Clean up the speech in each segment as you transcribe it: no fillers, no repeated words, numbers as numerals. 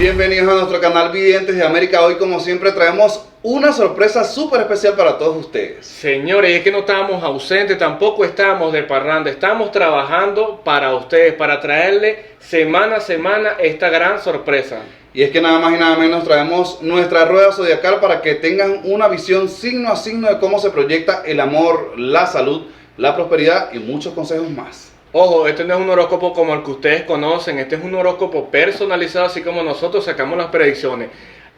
Bienvenidos a nuestro canal Videntes de América. Hoy, como siempre, traemos una sorpresa súper especial para todos ustedes. Señores, es que no estábamos ausentes, tampoco estábamos de parranda, estamos trabajando para ustedes, para traerle semana a semana esta gran sorpresa. Y es que nada más y nada menos traemos nuestra rueda zodiacal para que tengan una visión signo a signo de cómo se proyecta el amor, la salud, la prosperidad y muchos consejos más. Ojo, este no es un horóscopo como el que ustedes conocen, este es un horóscopo personalizado, así como nosotros sacamos las predicciones.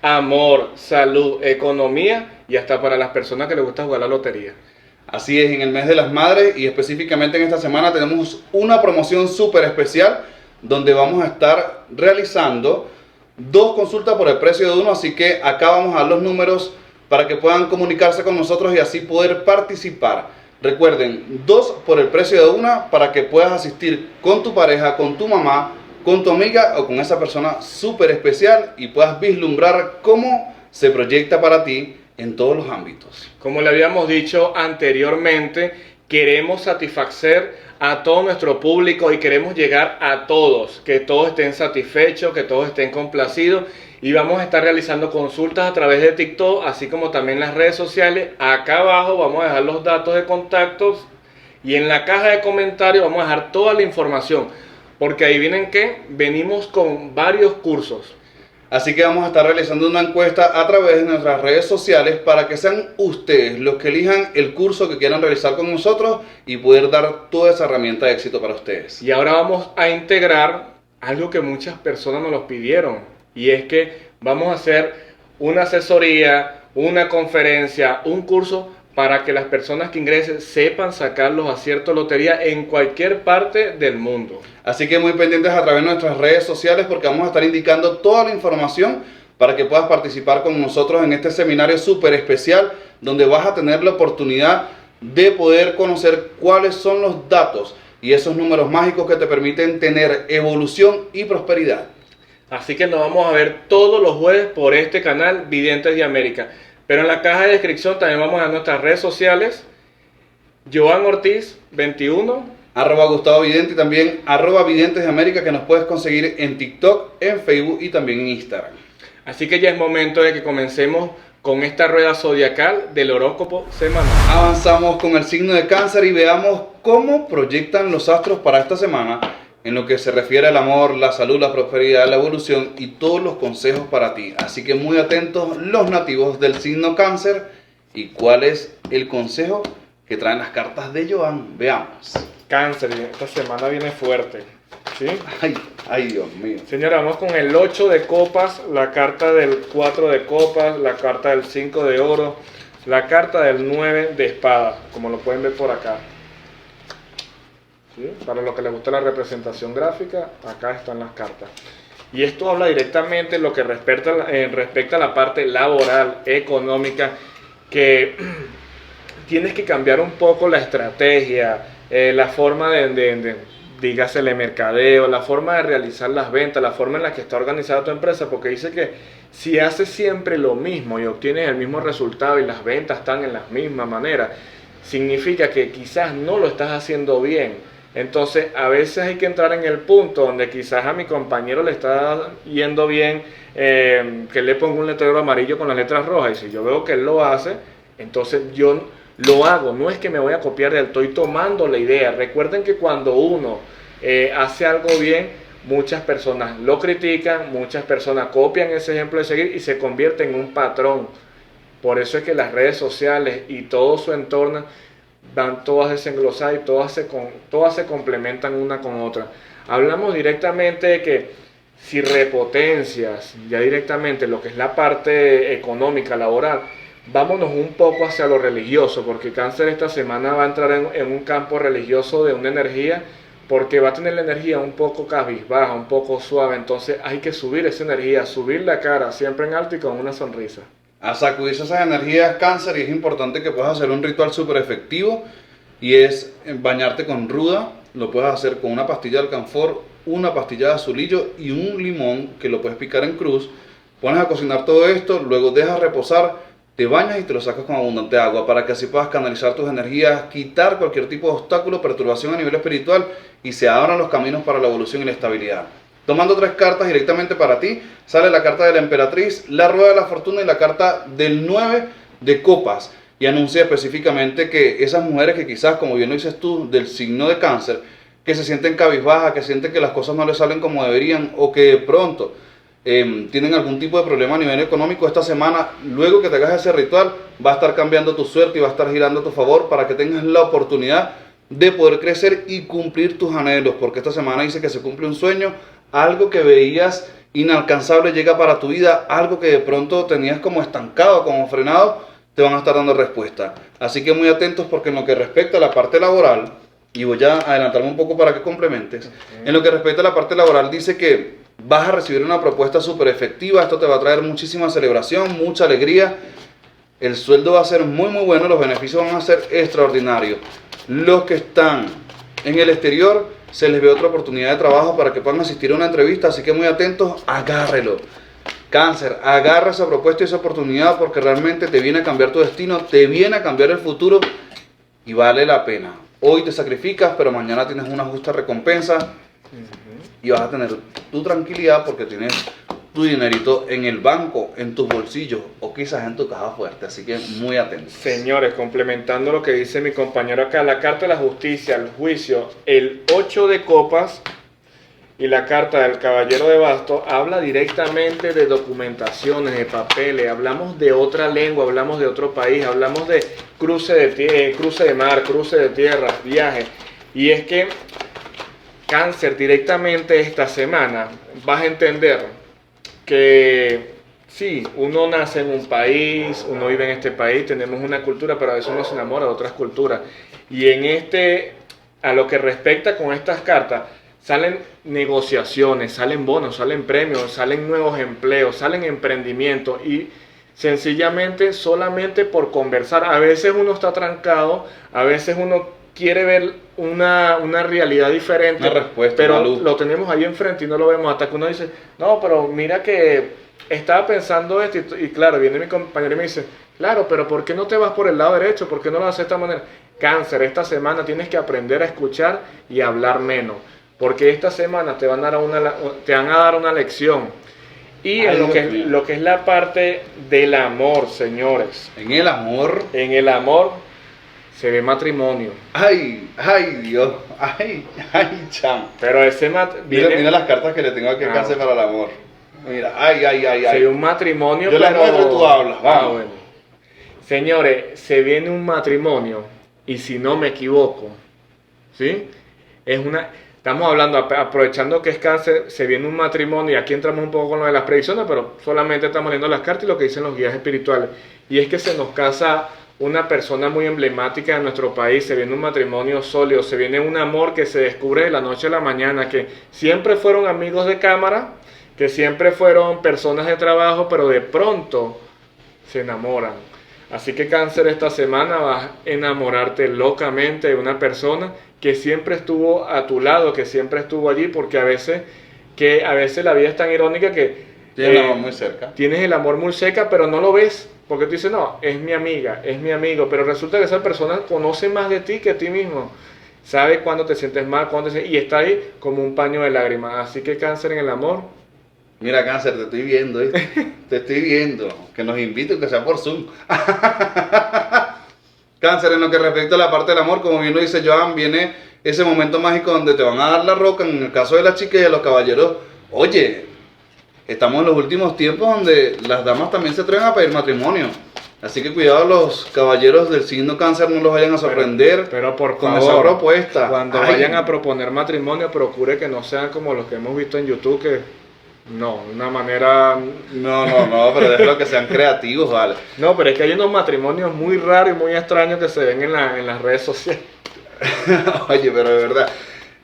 Amor, salud, economía y hasta para las personas que les gusta jugar la lotería. Así es, en el mes de las madres y específicamente en esta semana tenemos una promoción súper especial donde vamos a estar realizando 2 consultas por el precio de 1, así que acá vamos a dar los números para que puedan comunicarse con nosotros y así poder participar. Recuerden, 2 por el precio de 1 para que puedas asistir con tu pareja, con tu mamá, con tu amiga o con esa persona súper especial y puedas vislumbrar cómo se proyecta para ti en todos los ámbitos. Como le habíamos dicho anteriormente, queremos satisfacer a todo nuestro público y queremos llegar a todos, que todos estén satisfechos, que todos estén complacidos. Y vamos a estar realizando consultas a través de TikTok, así como también las redes sociales. Acá abajo vamos a dejar los datos de contactos y en la caja de comentarios vamos a dejar toda la información. Porque ahí vienen que venimos con varios cursos. Así que vamos a estar realizando una encuesta a través de nuestras redes sociales para que sean ustedes los que elijan el curso que quieran realizar con nosotros y poder dar toda esa herramienta de éxito para ustedes. Y ahora vamos a integrar algo que muchas personas nos lo pidieron. Y es que vamos a hacer una asesoría, una conferencia, un curso para que las personas que ingresen sepan sacar los aciertos de lotería en cualquier parte del mundo. Así que muy pendientes a través de nuestras redes sociales porque vamos a estar indicando toda la información para que puedas participar con nosotros en este seminario súper especial donde vas a tener la oportunidad de poder conocer cuáles son los datos y esos números mágicos que te permiten tener evolución y prosperidad. Así que nos vamos a ver todos los jueves por este canal Videntes de América. Pero en la caja de descripción también vamos a nuestras redes sociales. Joan Ortiz 21. @Gustavo Vidente y también @Videntes de América que nos puedes conseguir en TikTok, en Facebook y también en Instagram. Así que ya es momento de que comencemos con esta rueda zodiacal del horóscopo semanal. Avanzamos con el signo de Cáncer y veamos cómo proyectan los astros para esta semana en lo que se refiere al amor, la salud, la prosperidad, la evolución y todos los consejos para ti. Así que muy atentos los nativos del signo Cáncer y cuál es el consejo que traen las cartas de Joan. Veamos. Cáncer, esta semana viene fuerte, ¿sí? Ay, Dios mío. Señora, vamos con el 8 de copas, la carta del 4 de copas, la carta del 5 de oro, la carta del 9 de espada, como lo pueden ver por acá. ¿Sí? Para los que les gusta la representación gráfica, acá están las cartas. Y esto habla directamente lo que respecta a la parte laboral, económica, que tienes que cambiar un poco la estrategia, la forma dígase el mercadeo, la forma de realizar las ventas, la forma en la que está organizada tu empresa, porque dice que si haces siempre lo mismo y obtienes el mismo resultado y las ventas están en la misma manera, significa que quizás no lo estás haciendo bien. Entonces a veces hay que entrar en el punto donde quizás a mi compañero le está yendo bien que le ponga un letrero amarillo con las letras rojas, y si yo veo que él lo hace, entonces yo lo hago. No es que me voy a copiar de él, estoy tomando la idea. Recuerden que cuando uno hace algo bien, muchas personas lo critican, muchas personas copian ese ejemplo de seguir y se convierte en un patrón. Por eso es que las redes sociales y todo su entorno van todas desenglosadas y todas se complementan una con otra. Hablamos directamente de que si repotencias ya directamente lo que es la parte económica, laboral, vámonos un poco hacia lo religioso, porque Cáncer esta semana va a entrar en un campo religioso de una energía, porque va a tener la energía un poco cabizbaja, un poco suave. Entonces hay que subir esa energía, subir la cara siempre en alto y con una sonrisa. A sacudirse esas energías, Cáncer, y es importante que puedas hacer un ritual súper efectivo y es bañarte con ruda. Lo puedes hacer con una pastilla de alcanfor, una pastilla de azulillo y un limón que lo puedes picar en cruz. Pones a cocinar todo esto, luego dejas reposar, te bañas y te lo sacas con abundante agua para que así puedas canalizar tus energías, quitar cualquier tipo de obstáculo, perturbación a nivel espiritual y se abran los caminos para la evolución y la estabilidad. Tomando 3 cartas directamente para ti, sale la carta de la emperatriz, la rueda de la fortuna y la carta del 9 de copas. Y anuncia específicamente que esas mujeres que quizás, como bien lo dices tú, del signo de Cáncer, que se sienten cabizbajas, que sienten que las cosas no les salen como deberían, o que de pronto tienen algún tipo de problema a nivel económico, esta semana, luego que te hagas ese ritual, va a estar cambiando tu suerte y va a estar girando a tu favor para que tengas la oportunidad de poder crecer y cumplir tus anhelos, porque esta semana dice que se cumple un sueño, algo que veías inalcanzable llega para tu vida, algo que de pronto tenías como estancado, como frenado, te van a estar dando respuesta. Así que muy atentos, porque en lo que respecta a la parte laboral, y voy a adelantarme un poco para que complementes, en lo que respecta a la parte laboral dice que vas a recibir una propuesta súper efectiva, esto te va a traer muchísima celebración, mucha alegría, el sueldo va a ser muy bueno, los beneficios van a ser extraordinarios. Los que están en el exterior, se les ve otra oportunidad de trabajo para que puedan asistir a una entrevista, así que muy atentos, agárrelo. Cáncer, agarra esa propuesta y esa oportunidad, porque realmente te viene a cambiar tu destino, te viene a cambiar el futuro y vale la pena. Hoy te sacrificas, pero mañana tienes una justa recompensa y vas a tener tu tranquilidad porque tienes tu dinerito en el banco, en tus bolsillos o quizás en tu caja fuerte, así que muy atentos. Señores, complementando lo que dice mi compañero acá, la carta de la justicia, el juicio, el 8 de copas y la carta del caballero de bastos habla directamente de documentaciones, de papeles, hablamos de otra lengua, hablamos de otro país, hablamos de cruce de mar, cruce de tierra, viaje. Y es que Cáncer, directamente esta semana vas a entender que sí, uno nace en un país, uno vive en este país, tenemos una cultura, pero a veces uno se enamora de otras culturas. Y a lo que respecta con estas cartas, salen negociaciones, salen bonos, salen premios, salen nuevos empleos, salen emprendimientos y sencillamente solamente por conversar. A veces uno está trancado, a veces uno quiere ver una realidad diferente, una respuesta, pero una luz. lo tenemos ahí enfrente y no lo vemos hasta que uno dice, no, pero mira que estaba pensando esto y claro, viene mi compañero y me dice, claro, pero ¿por qué no te vas por el lado derecho? ¿Por qué no lo haces de esta manera? Cáncer, esta semana tienes que aprender a escuchar y a hablar menos, porque esta semana te van a dar una lección. Y en lo que es la parte del amor, señores. En el amor se ve matrimonio. Ay, Dios, ay, chamo. Pero ese Mira las cartas que le tengo aquí a Cáncer para el amor. Mira, ay. Se ve un matrimonio, yo pero... la muestro, tú hablas, vamos. Bueno. Señores, se viene un matrimonio, y si no me equivoco, ¿sí? Estamos hablando, aprovechando que es Cáncer, se viene un matrimonio, y aquí entramos un poco con lo de las predicciones, pero solamente estamos leyendo las cartas y lo que dicen los guías espirituales. Y es que se nos casa una persona muy emblemática de nuestro país, se viene un matrimonio sólido, se viene un amor que se descubre de la noche a la mañana, que siempre fueron amigos de cámara, que siempre fueron personas de trabajo, pero de pronto se enamoran. Así que Cáncer, esta semana vas a enamorarte locamente de una persona que siempre estuvo a tu lado, que siempre estuvo allí, porque a veces la vida es tan irónica que tienes el amor muy cerca. Tienes el amor muy cerca, pero no lo ves, porque tú dices, no, es mi amiga, es mi amigo, pero resulta que esa persona conoce más de ti que a ti mismo. Sabe cuándo te sientes mal, y está ahí como un paño de lágrimas. Así que Cáncer en el amor. Mira, Cáncer, te estoy viendo, te estoy viendo. Que nos inviten, que sea por Zoom. Cáncer, en lo que respecta a la parte del amor, como bien lo dice Joan, viene ese momento mágico donde te van a dar la roca. En el caso de las chicas y de los caballeros, oye, estamos en los últimos tiempos donde las damas también se atreven a pedir matrimonio. Así que cuidado, los caballeros del signo Cáncer no los vayan a sorprender pero por con favor, esa propuesta. Cuando vayan a proponer matrimonio, procure que no sean como los que hemos visto en YouTube, que no, de una manera... No, pero déjalo que sean creativos, vale. No, pero es que hay unos matrimonios muy raros y muy extraños que se ven en las redes sociales. Oye, pero de verdad,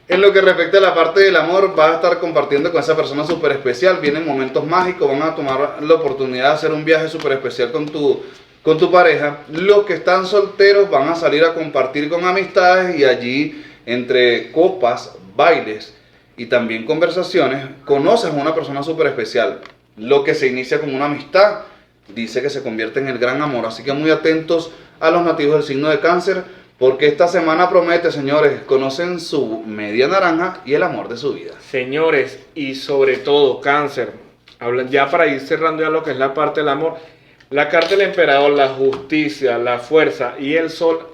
en lo que respecta a la parte del amor, vas a estar compartiendo con esa persona súper especial, vienen momentos mágicos, van a tomar la oportunidad de hacer un viaje súper especial con tu pareja. Los que están solteros van a salir a compartir con amistades y allí, entre copas, bailes y también conversaciones, conoces a una persona súper especial. Lo que se inicia como una amistad, dice que se convierte en el gran amor. Así que muy atentos a los nativos del signo de Cáncer, Porque esta semana promete, señores, conocen su media naranja y el amor de su vida. Señores, y sobre todo cáncer, hablan ya para ir cerrando ya lo que es la parte del amor, la carta del emperador, la justicia, la fuerza y el sol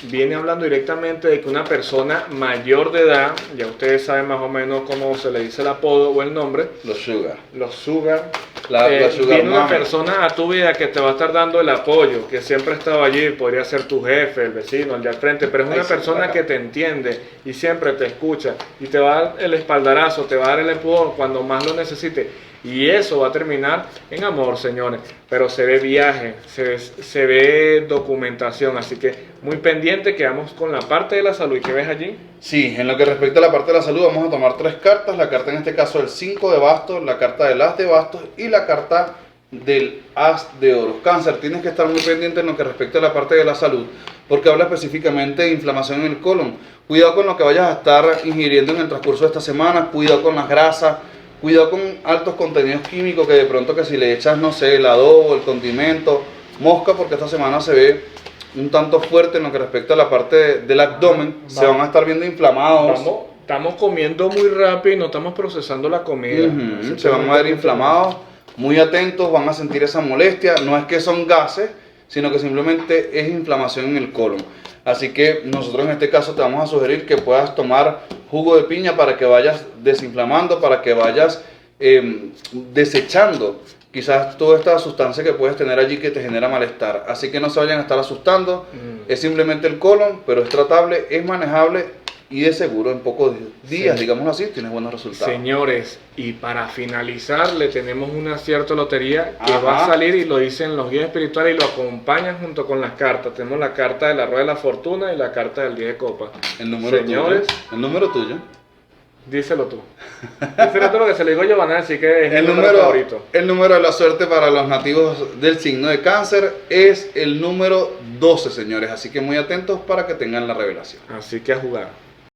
viene hablando directamente de que una persona mayor de edad, ya ustedes saben más o menos cómo se le dice el apodo o el nombre, Los sugar. los sugar, La sugar viene una mama. persona a tu vida que te va a estar dando el apoyo, que siempre ha estado allí, podría ser tu jefe, el vecino, el de al frente, pero es una Ahí sí, persona acá. que te entiende y siempre te escucha y te va a dar el espaldarazo, te va a dar el empujón cuando más lo necesite. Y eso va a terminar en amor, señores. Pero se ve viaje, se ve documentación. Así que muy pendiente, quedamos con la parte de la salud. ¿Y qué ves allí? Sí, en lo que respecta a la parte de la salud vamos a tomar 3 cartas. La carta en este caso del 5 de bastos, la carta del as de bastos y la carta del as de oros. Cáncer, tienes que estar muy pendiente en lo que respecta a la parte de la salud, porque habla específicamente de inflamación en el colon. Cuidado con lo que vayas a estar ingiriendo en el transcurso de esta semana, cuidado con las grasas, cuidado con altos contenidos químicos que de pronto que si le echas, no sé, el adobo, el condimento, mosca, porque esta semana se ve un tanto fuerte en lo que respecta a la parte del abdomen, se van a estar viendo inflamados. Estamos comiendo muy rápido y no estamos procesando la comida. Ujú, se van a ver inflamados, muy atentos, van a sentir esa molestia. No es que son gases, sino que simplemente es inflamación en el colon. Así que nosotros en este caso te vamos a sugerir que puedas tomar jugo de piña para que vayas desinflamando, para que vayas desechando quizás toda esta sustancia que puedes tener allí que te genera malestar. Así que no se vayan a estar asustando, es simplemente el colon, pero es tratable, es manejable y de seguro en pocos días, Sí. digámoslo así, tienes buenos resultados. Señores, y para finalizar, le tenemos una cierta lotería que Ajá. va a salir y lo dicen los guías espirituales y lo acompañan junto con las cartas. Tenemos la carta de la rueda de la fortuna y la carta del 10 de copas. El número Señores, tuyo. El número tuyo. díselo tú. Díselo tú lo que se le digo a Giovanna, así que es El mi número, favorito. el número de la suerte para los nativos del signo de cáncer es el número 12, señores. Así que muy atentos para que tengan la revelación. Así que a jugar.